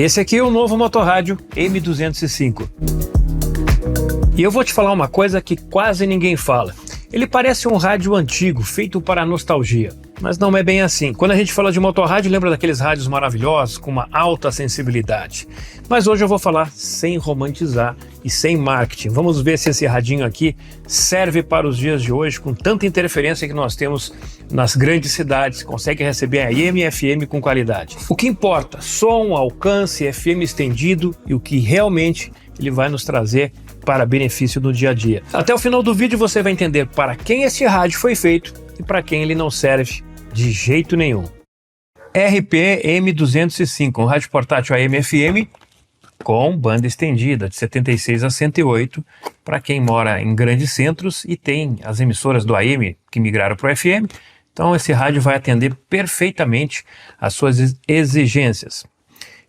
Esse aqui é o novo motorrádio M205. E eu vou te falar uma coisa que quase ninguém fala. Ele parece um rádio antigo, feito para a nostalgia. Mas não é bem assim. Quando a gente fala de motorrádio, lembra daqueles rádios maravilhosos, com uma alta sensibilidade. Mas hoje eu vou falar sem romantizar e sem marketing. Vamos ver se esse radinho aqui serve para os dias de hoje, com tanta interferência que nós temos nas grandes cidades. Consegue receber AM e FM com qualidade. O que importa? Som, alcance, FM estendido e o que realmente ele vai nos trazer para benefício do dia a dia. Até o final do vídeo você vai entender para quem esse rádio foi feito e para quem ele não serve de jeito nenhum. RP M205, um rádio portátil AM/FM com banda estendida de 76 a 108 para quem mora em grandes centros e tem as emissoras do AM que migraram para o FM. Então esse rádio vai atender perfeitamente às suas exigências.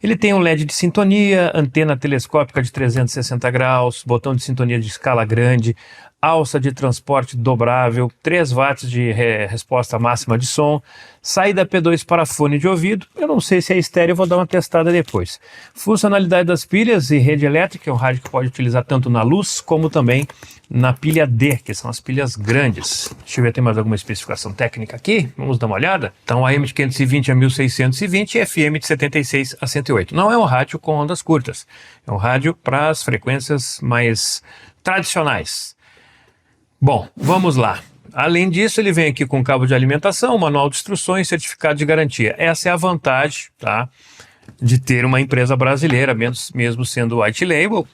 Ele tem um LED de sintonia, antena telescópica de 360 graus, botão de sintonia de escala grande, alça de transporte dobrável, 3 watts de resposta máxima de som, saída P2 para fone de ouvido. Eu não sei se é estéreo, eu vou dar uma testada depois. Funcionalidade das pilhas e rede elétrica, é um rádio que pode utilizar tanto na luz como também na pilha D, que são as pilhas grandes. Deixa eu ver, tem mais alguma especificação técnica aqui? Vamos dar uma olhada? Então AM de 520 a 1620 e FM de 76 a 108. Não é um rádio com ondas curtas, é um rádio para as frequências mais tradicionais. Bom, vamos lá. Além disso, ele vem aqui com cabo de alimentação, manual de instruções, certificado de garantia. Essa é a vantagem, tá, de ter uma empresa brasileira, mesmo sendo white label.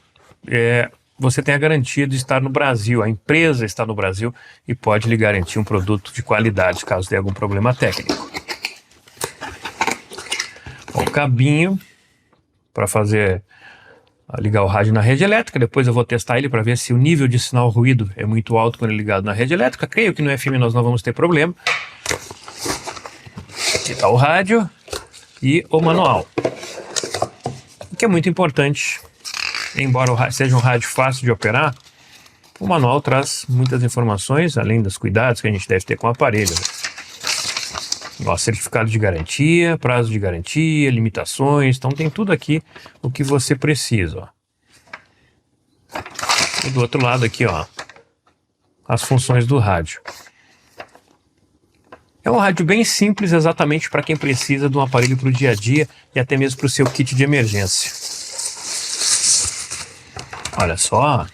Você tem a garantia de estar no Brasil, a empresa está no Brasil e pode lhe garantir um produto de qualidade, caso dê algum problema técnico. O cabinho para fazer ligar o rádio na rede elétrica. Depois eu vou testar ele para ver se o nível de sinal ruído é muito alto quando ele é ligado na rede elétrica. Creio que no FM nós não vamos ter problema. Aqui está o rádio e o manual, que é muito importante. Embora o rádio seja um rádio fácil de operar, o manual traz muitas informações, além dos cuidados que a gente deve ter com o aparelho. Certificado de garantia, prazo de garantia, limitações, então tem tudo aqui o que você precisa. Ó. E do outro lado aqui, ó, as funções do rádio. É um rádio bem simples, exatamente para quem precisa de um aparelho para o dia a dia e até mesmo para o seu kit de emergência. Olha só,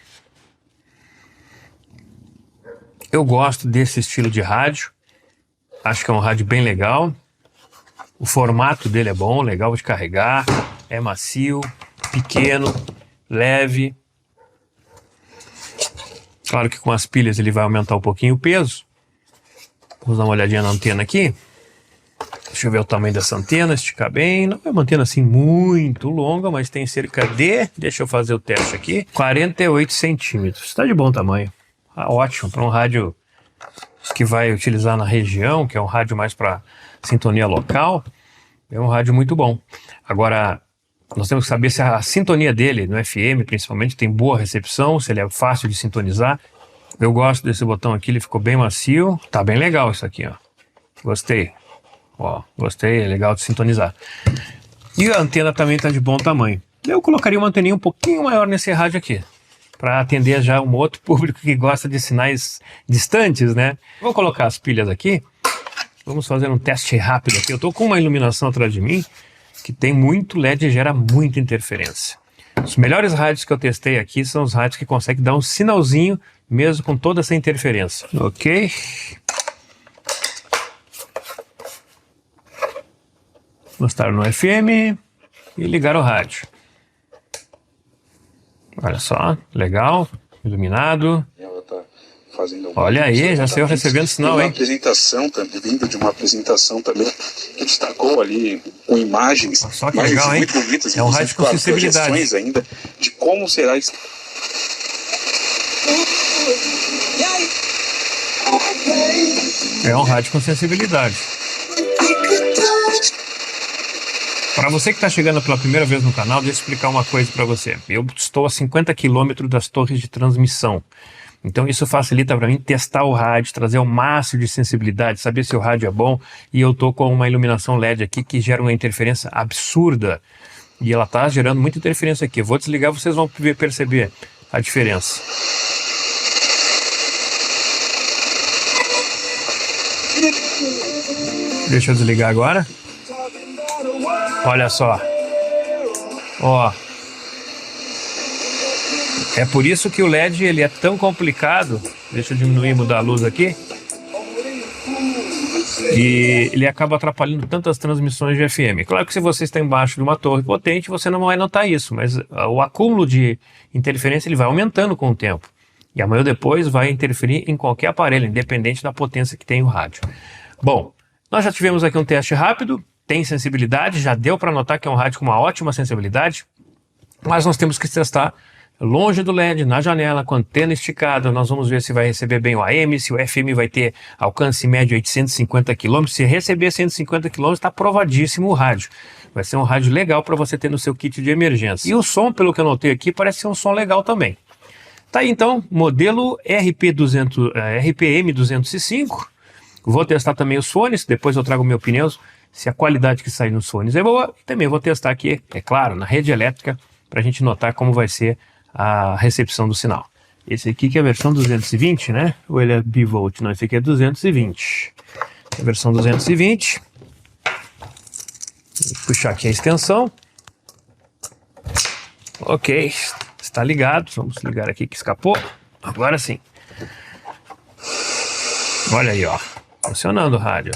eu gosto desse estilo de rádio. Acho que é um rádio bem legal, o formato dele é bom, legal de carregar, é macio, pequeno, leve. Claro que com as pilhas ele vai aumentar um pouquinho o peso. Vamos dar uma olhadinha na antena aqui. Deixa eu ver o tamanho dessa antena, esticar bem. Não é uma antena assim muito longa, mas tem cerca de, deixa eu fazer o teste aqui, 48 centímetros. Está de bom tamanho, ótimo para um rádio que vai utilizar na região, que é um rádio mais para sintonia local, é um rádio muito bom. Agora, nós temos que saber se a sintonia dele, no FM principalmente, tem boa recepção, se ele é fácil de sintonizar. Eu gosto desse botão aqui, ele ficou bem macio, tá bem legal isso aqui, ó. Gostei, ó, gostei, é legal de sintonizar. E a antena também tá de bom tamanho. Eu colocaria uma anteninha um pouquinho maior nesse rádio aqui, para atender já um outro público que gosta de sinais distantes, né? Vou colocar as pilhas aqui, vamos fazer um teste rápido aqui. Eu estou com uma iluminação atrás de mim que tem muito LED e gera muita interferência. Os melhores rádios que eu testei aqui são os rádios que conseguem dar um sinalzinho mesmo com toda essa interferência. Ok? Mostrar no FM e ligar o rádio. Olha só, legal, iluminado. Olha aí, já saiu recebendo sinal, hein? Vindo de uma apresentação também que destacou ali com imagens, só que legal, hein? Muito bonitas. É um rádio com sensibilidade ainda de como será isso. É um rádio com sensibilidade. Para você que está chegando pela primeira vez no canal, deixa eu explicar uma coisa para você. Eu estou a 50 km das torres de transmissão. Então isso facilita para mim testar o rádio, trazer o máximo de sensibilidade, saber se o rádio é bom. E eu estou com uma iluminação LED aqui que gera uma interferência absurda. E ela está gerando muita interferência aqui. Eu vou desligar, vocês vão perceber a diferença. Deixa eu desligar agora. Olha só. Ó. É por isso que o LED ele é tão complicado. Deixa eu diminuir e mudar a luz aqui. E ele acaba atrapalhando tantas transmissões de FM. Claro que se você está embaixo de uma torre potente, você não vai notar isso, mas o acúmulo de interferência ele vai aumentando com o tempo. E amanhã ou depois vai interferir em qualquer aparelho, independente da potência que tem o rádio. Bom, nós já tivemos aqui um teste rápido, tem sensibilidade, já deu para notar que é um rádio com uma ótima sensibilidade, mas nós temos que testar longe do LED, na janela, com a antena esticada. Nós vamos ver se vai receber bem o AM, se o FM vai ter alcance médio de 150 km. Se receber 150 km, está provadíssimo o rádio. Vai ser um rádio legal para você ter no seu kit de emergência. E o som, pelo que eu notei aqui, parece ser um som legal também. Tá aí então, modelo RPM 205. Vou testar também os fones, depois eu trago minha opinião se a qualidade que sai nos fones é boa. E também vou testar aqui, é claro, na rede elétrica, para a gente notar como vai ser a recepção do sinal. Esse aqui que é a versão 220, né? Ou ele é bivolt? Não, esse aqui é 220. A versão 220. Vou puxar aqui a extensão. Ok, está ligado. Vamos ligar aqui que escapou. Agora sim. Olha aí, ó. Funcionando o rádio.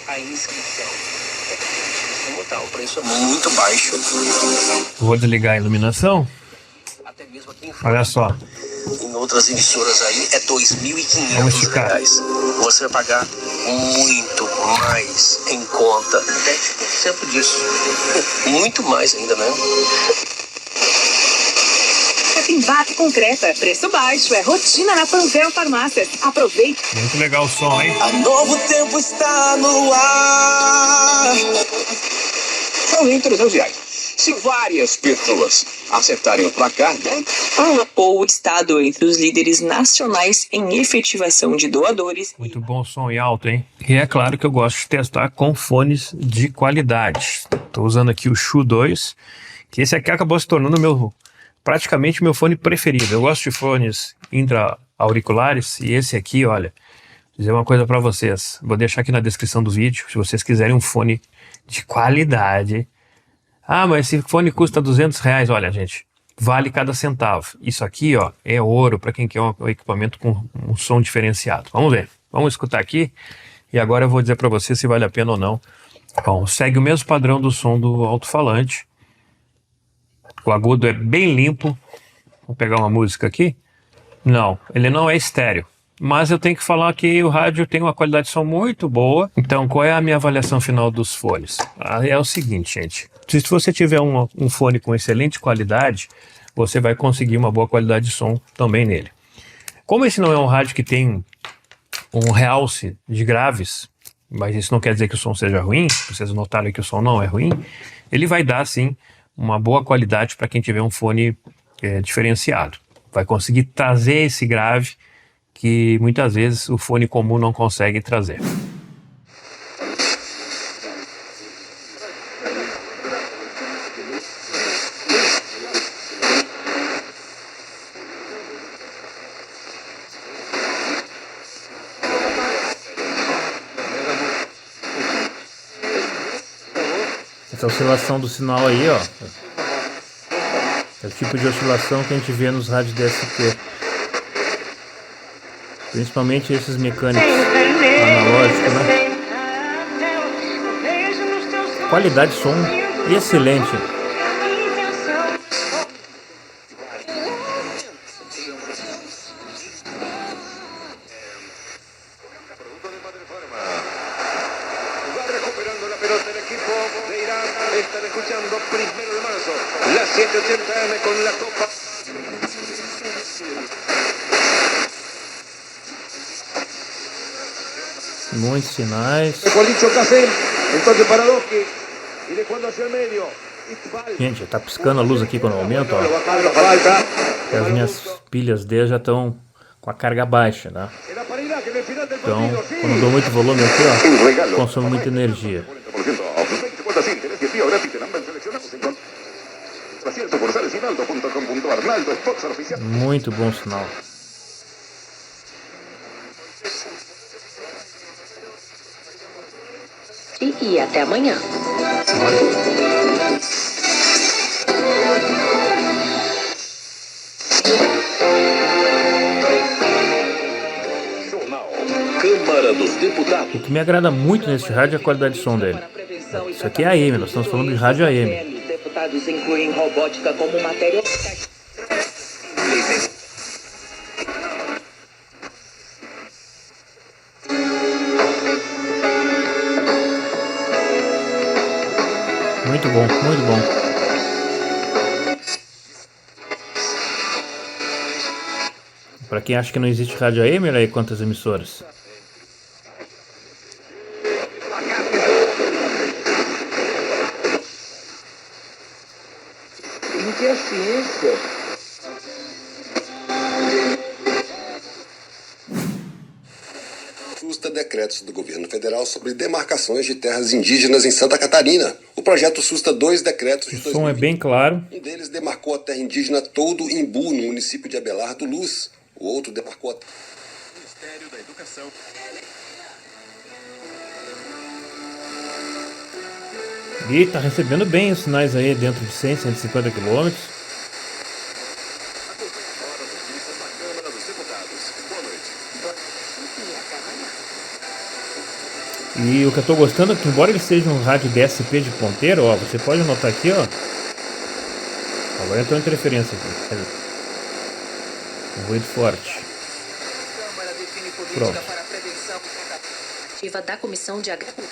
A inscrição. Como tá, o preço é muito baixo. Vou desligar a iluminação. Até mesmo aqui Olha só. em outras emissoras aí é Vamos R$ esticar. 2.500. Você vai pagar muito mais em conta. 10% disso. Muito mais ainda, né? Embarque concreta, preço baixo, é rotina na Panvel Farmácias. Aproveite. Muito legal o som, hein? A Novo Tempo está no ar. São R$300. Se várias pessoas acertarem o placar, O Estado entre os líderes nacionais em efetivação de doadores. Muito bom som e alto, hein? E é claro que eu gosto de testar com fones de qualidade. Estou usando aqui o Shure 2, que esse aqui acabou se tornando praticamente meu fone preferido. Eu gosto de fones intra-auriculares e esse aqui, olha, vou dizer uma coisa para vocês. Vou deixar aqui na descrição do vídeo, se vocês quiserem um fone de qualidade. Ah, mas esse fone custa R$200. Olha, gente, vale cada centavo. Isso aqui, ó, é ouro para quem quer um equipamento com um som diferenciado. Vamos ver, vamos escutar aqui e agora eu vou dizer para vocês se vale a pena ou não. Bom, segue o mesmo padrão do som do alto-falante. O agudo é bem limpo. Vou pegar uma música aqui. Não, ele não é estéreo. Mas eu tenho que falar que o rádio tem uma qualidade de som muito boa. Então, qual é a minha avaliação final dos fones? É o seguinte, gente. Se você tiver um fone com excelente qualidade, você vai conseguir uma boa qualidade de som também nele. Como esse não é um rádio que tem um realce de graves, mas isso não quer dizer que o som seja ruim, vocês notaram que o som não é ruim, ele vai dar, sim, uma boa qualidade para quem tiver um fone diferenciado. Vai conseguir trazer esse grave que muitas vezes o fone comum não consegue trazer. Essa oscilação do sinal aí, ó, é o tipo de oscilação que a gente vê nos rádios DSP. Principalmente esses mecânicos analógicos, né? Qualidade de som excelente. Recuperando la pelota el equipo de Irán. Están escuchando 1 de marzo, las 7:80 AM con la Copa. Muitos sinais. Dejó Licho Casem, entonces para Doki. Y dejando hacia el medio. Gente, tá piscando a luz aqui quando eu aumento, ó. Bajando la falta. As minhas pilhas dele já estão com a carga baixa, né? Então, quando eu dou muito volume aqui, ó, consome muita energia. Muito bom sinal. E até amanhã. Câmara dos Deputados. O que me agrada muito nesse rádio é a qualidade de som dele. Isso aqui é AM, nós estamos falando de rádio AM. Deputados incluem robótica como matéria. Muito bom, muito bom. Para quem acha que não existe rádio AM, olha aí quantas emissoras. Que é ciência. Susta decretos do governo federal sobre demarcações de terras indígenas em Santa Catarina. O projeto susta 2 decretos de 2020. O som é bem claro. Um deles demarcou a terra indígena Todo Imbu, no município de Abelardo Luz. O outro demarcou a Ministério da Educação. E tá recebendo bem os sinais aí dentro de 100, 150 quilômetros. E o que eu tô gostando é que, embora ele seja um rádio DSP de ponteiro, ó, você pode notar aqui, ó. Agora entrou interferência aqui. Cadê? Um ruído forte. Pronto. Da Comissão de Agricultura.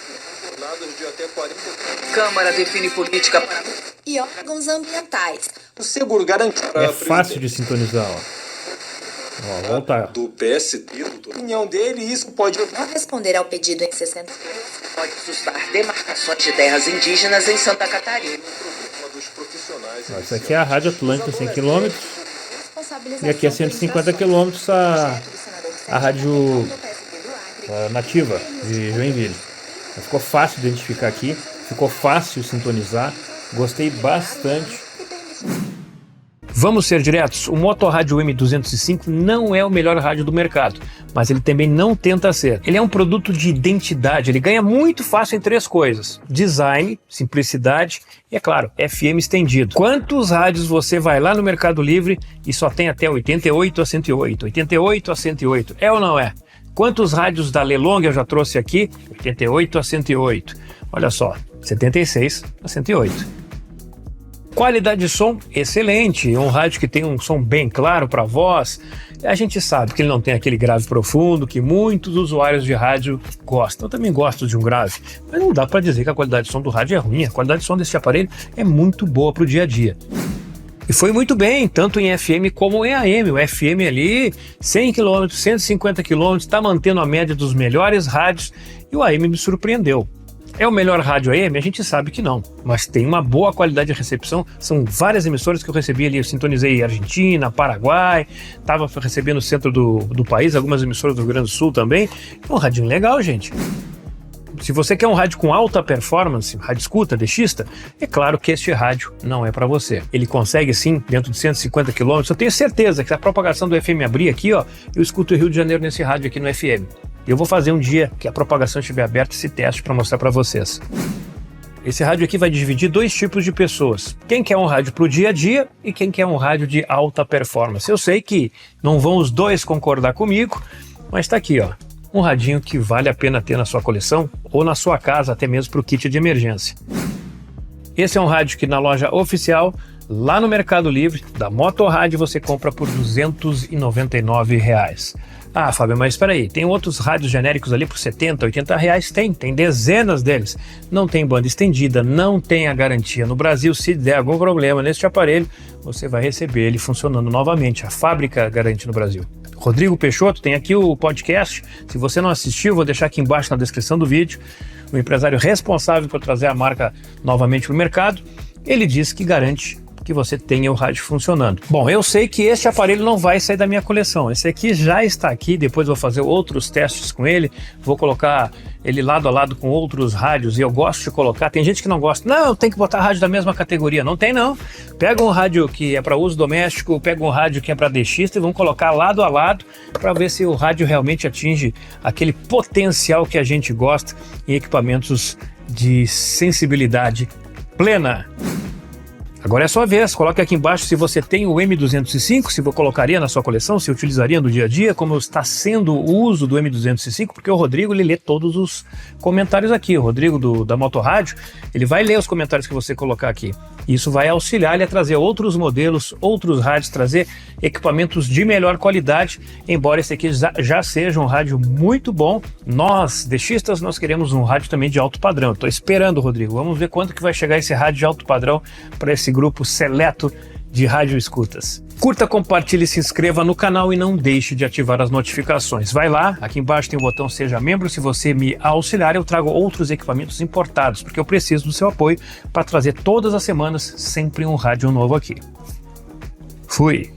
Câmara define política para... E órgãos ambientais. O seguro garante. É fácil de sintonizar, ó. Ó, voltar. Do PSD, doutor. A opinião dele, isso pode... Não responder ao pedido em 60 Pode sustar demarcações de terras indígenas em Santa Catarina. Ó, isso aqui é a Rádio Atlântica 100 km. E aqui é 150 km a Rádio Nativa de Joinville. Ficou fácil identificar aqui, ficou fácil sintonizar, gostei bastante. Vamos ser diretos, o Motorrádio M205 não é o melhor rádio do mercado, mas ele também não tenta ser. Ele é um produto de identidade, ele ganha muito fácil em 3 coisas: design, simplicidade e, é claro, FM estendido. Quantos rádios você vai lá no Mercado Livre e só tem até 88 a 108, 88 a 108, é ou não é? Quantos rádios da Lelong eu já trouxe aqui? 88 a 108. Olha só, 76 a 108. Qualidade de som excelente, é um rádio que tem um som bem claro para a voz. A gente sabe que ele não tem aquele grave profundo que muitos usuários de rádio gostam. Eu também gosto de um grave, mas não dá para dizer que a qualidade de som do rádio é ruim. A qualidade de som desse aparelho é muito boa para o dia a dia. E foi muito bem, tanto em FM como em AM. O FM ali, 100 km, 150 km, está mantendo a média dos melhores rádios, e o AM me surpreendeu. É o melhor rádio AM? A gente sabe que não, mas tem uma boa qualidade de recepção. São várias emissoras que eu recebi ali, eu sintonizei Argentina, Paraguai, estava recebendo no centro do país, algumas emissoras do Rio Grande do Sul também. É um radinho legal, gente. Se você quer um rádio com alta performance, rádio escuta, DXista, é claro que este rádio não é para você. Ele consegue sim, dentro de 150 km, eu tenho certeza que se a propagação do FM abrir aqui, ó, eu escuto o Rio de Janeiro nesse rádio aqui no FM. Eu vou fazer um dia que a propagação estiver aberta esse teste para mostrar para vocês. Esse rádio aqui vai dividir 2 tipos de pessoas. Quem quer um rádio para o dia a dia e quem quer um rádio de alta performance. Eu sei que não vão os dois concordar comigo, mas está aqui, ó. Um radinho que vale a pena ter na sua coleção ou na sua casa, até mesmo para o kit de emergência. Esse é um rádio que na loja oficial, lá no Mercado Livre, da Motorrádio, você compra por R$ 299. Ah, Fábio, mas espera aí, tem outros rádios genéricos ali por R$ 70, R$ 80 reais? Tem dezenas deles. Não tem banda estendida, não tem a garantia. No Brasil, se der algum problema neste aparelho, você vai receber ele funcionando novamente. A fábrica garante no Brasil. Rodrigo Peixoto tem aqui o podcast. Se você não assistiu, vou deixar aqui embaixo na descrição do vídeo. O empresário responsável por trazer a marca novamente para o mercado, ele diz que garante que você tenha o rádio funcionando. Bom, eu sei que este aparelho não vai sair da minha coleção. Esse aqui já está aqui, depois vou fazer outros testes com ele, vou colocar ele lado a lado com outros rádios, e eu gosto de colocar. Tem gente que não gosta. Não, tem que botar rádio da mesma categoria. Não tem, não. Pega um rádio que é para uso doméstico, pega um rádio que é para DXista e vamos colocar lado a lado para ver se o rádio realmente atinge aquele potencial que a gente gosta em equipamentos de sensibilidade plena. Agora é a sua vez, coloque aqui embaixo se você tem o M205, se você colocaria na sua coleção, se utilizaria no dia a dia, como está sendo o uso do M205, porque o Rodrigo ele lê todos os comentários aqui, o Rodrigo da Motorrádio, ele vai ler os comentários que você colocar aqui. Isso vai auxiliar ele a trazer outros modelos, outros rádios, trazer equipamentos de melhor qualidade, embora esse aqui já seja um rádio muito bom. Nós, DXistas, nós queremos um rádio também de alto padrão. Estou esperando, Rodrigo, vamos ver quando que vai chegar esse rádio de alto padrão para esse grupo seleto de rádio escutas. Curta, compartilhe e se inscreva no canal e não deixe de ativar as notificações. Vai lá, aqui embaixo tem o botão Seja Membro. Se você me auxiliar, eu trago outros equipamentos importados, porque eu preciso do seu apoio para trazer todas as semanas sempre um rádio novo aqui. Fui!